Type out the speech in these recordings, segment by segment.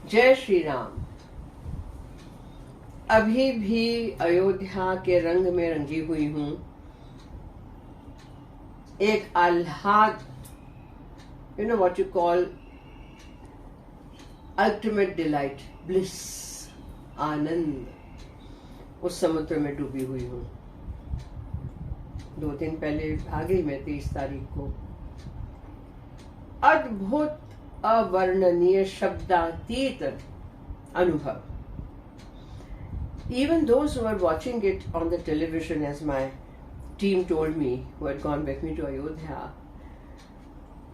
जय श्री राम। अभी भी अयोध्या के रंग में रंगी हुई हूं। एक आह्लाद, you know what you call ultimate delight, bliss, आनंद, उस समुद्र में डूबी हुई हूं। 2 दिन पहले आ गई मैं 23 तारीख को। अद्भुत, अवर्णनीय, शब्दातीत अनुभव। Even those who were watching it on the television, as my team told me, who had gone with me to Ayodhya,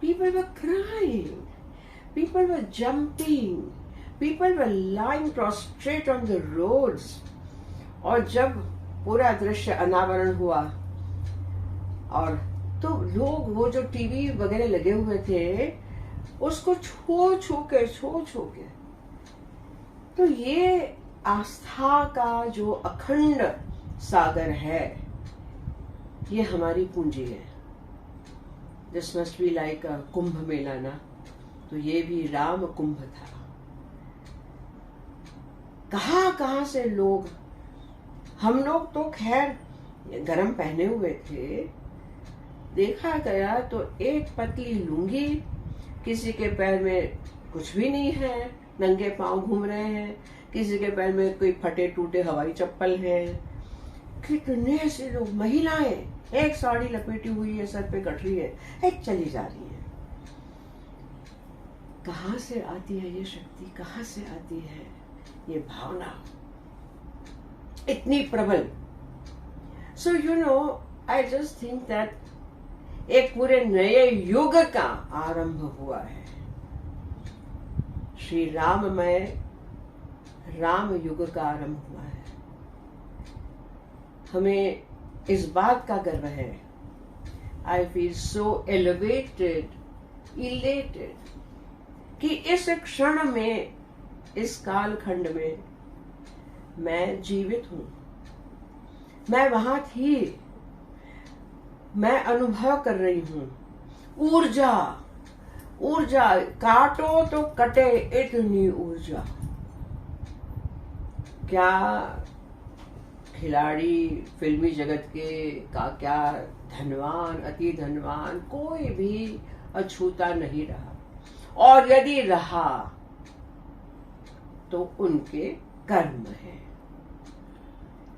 people were crying, people were jumping, people were lying prostrate on the roads. और जब पूरा दृश्य अनावरण हुआ और तो लोग वो जो टीवी वगैरह लगे हुए थे उसको छू के तो ये आस्था का जो अखंड सागर है, ये हमारी पूंजी है। This must be like a Kumbh Mela ना, तो ये भी राम कुंभ था। कहां से लोग, हम लोग तो खैर गरम पहने हुए थे। देखा गया तो एक पतली लुंगी, किसी के पैर में कुछ भी नहीं है, नंगे पांव घूम रहे हैं, किसी के पैर में कोई फटे टूटे हवाई चप्पल है। कितने से लोग, महिलाएं एक साड़ी लपेटी हुई है, सर पे गठरी है, एक चली जा रही है। कहां से आती है ये शक्ति, कहां से आती है ये भावना इतनी प्रबल? So you know, I just think that एक पूरे नए युग का आरंभ हुआ है। श्री राममय राम युग का आरंभ हुआ है। हमें इस बात का गर्व है। I feel so elevated, elated कि इस क्षण में, इस कालखंड में मैं जीवित हूं। मैं वहां थी, मैं अनुभव कर रही हूं। ऊर्जा, ऊर्जा, काटो तो कटे, इतनी ऊर्जा। क्या खिलाड़ी फिल्मी जगत के का क्या धनवान, अति धनवान, कोई भी अछूता नहीं रहा, और यदि रहा तो उनके कर्म है।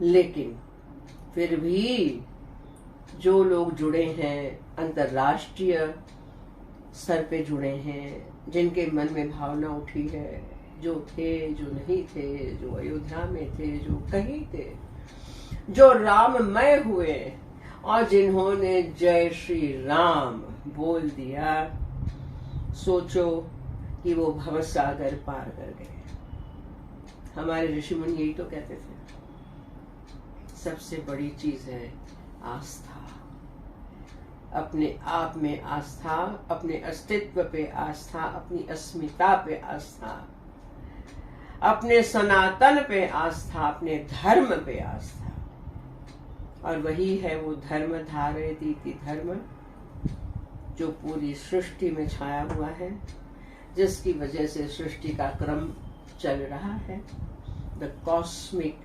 लेकिन फिर भी जो लोग जुड़े हैं, अंतर्राष्ट्रीय स्तर पे जुड़े हैं, जिनके मन में भावना उठी है, जो थे, जो नहीं थे, जो अयोध्या में थे, जो कहीं थे, जो राममय हुए, और जिन्होंने जय श्री राम बोल दिया, सोचो कि वो भवसागर पार कर गए। हमारे ऋषि मुनि यही तो कहते थे, सबसे बड़ी चीज है आस्था। अपने आप में आस्था, अपने अस्तित्व पे आस्था, अपनी अस्मिता पे आस्था, अपने सनातन पे आस्था, अपने धर्म पे आस्था। और वही है वो धर्म धारयति धर्म, जो पूरी सृष्टि में छाया हुआ है, जिसकी वजह से सृष्टि का क्रम चल रहा है। The cosmic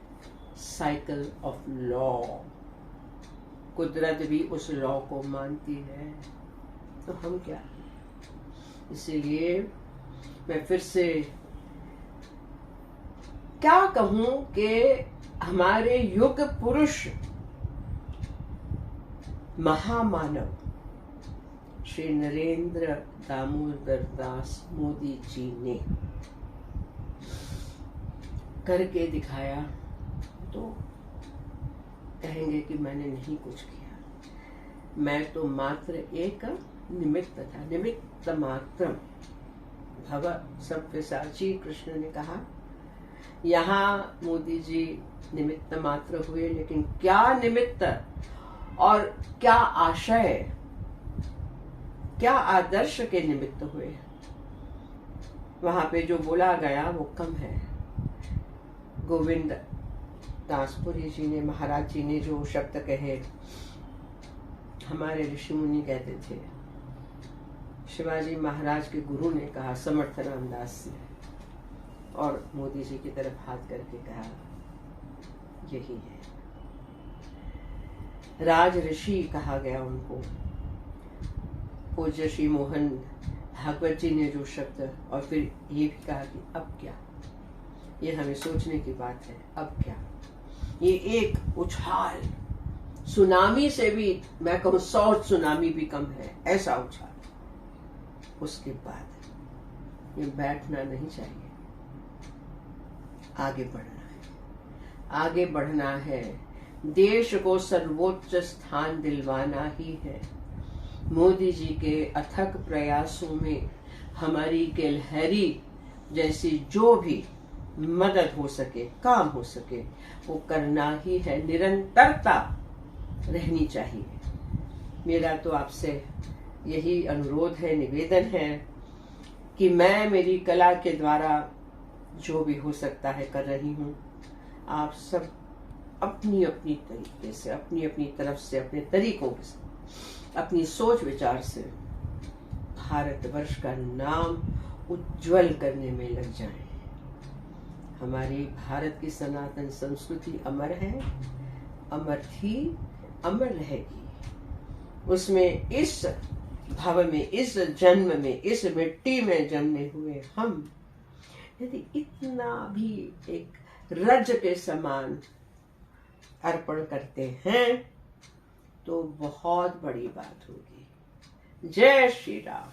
cycle of law. कुदरत भी उस लॉ को मानती है, तो हम क्या? इसीलिए मैं फिर से क्या कहूं कि हमारे युग पुरुष, महामानव श्री नरेंद्र दामोदर दास मोदी जी ने करके दिखाया, तो कहेंगे कि मैंने नहीं कुछ किया, मैं तो मात्र एक निमित्त था, निमित्त मात्र। भव सव्यसाची, कृष्ण ने कहा। यहाँ मोदी जी निमित्त मात्र हुए, लेकिन क्या निमित्त और क्या आशय, क्या आदर्श के निमित्त हुए, वहां पे जो बोला गया वो कम है। गोविंद दासपुरी जी ने, महाराज जी ने जो शब्द कहे, हमारे ऋषि मुनि कहते थे, शिवाजी महाराज के गुरु ने कहा, समर्थ रामदास ने, और मोदी जी की तरफ हाथ करके कहा, यही है। राज ऋषि कहा गया उनको। पूज्य श्री मोहन भागवत जी ने जो शब्द और फिर ये भी कहा कि अब क्या, ये हमें सोचने की बात है, अब क्या। ये एक उछाल, सुनामी से भी मैं कहूं 100 सुनामी भी कम है, ऐसा उछाल। उसके बाद ये बैठना नहीं चाहिए, आगे बढ़ना है, आगे बढ़ना है। देश को सर्वोच्च स्थान दिलवाना ही है। मोदी जी के अथक प्रयासों में हमारी गिलहरी जैसी जो भी मदद हो सके, काम हो सके, वो करना ही है। निरंतरता रहनी चाहिए। मेरा तो आपसे यही अनुरोध है, निवेदन है कि मैं मेरी कला के द्वारा जो भी हो सकता है कर रही हूँ। आप सब अपनी अपनी तरीके से, अपनी अपनी तरफ से, अपने तरीकों से, अपनी सोच विचार से भारतवर्ष का नाम उज्जवल करने में लग जाएं। हमारी भारत की सनातन संस्कृति अमर है, अमर थी, अमर रहेगी। उसमें इस भाव में, इस जन्म में, इस मिट्टी में जन्मे हुए हम यदि इतना भी एक रज के समान अर्पण करते हैं तो बहुत बड़ी बात होगी। जय श्री राम।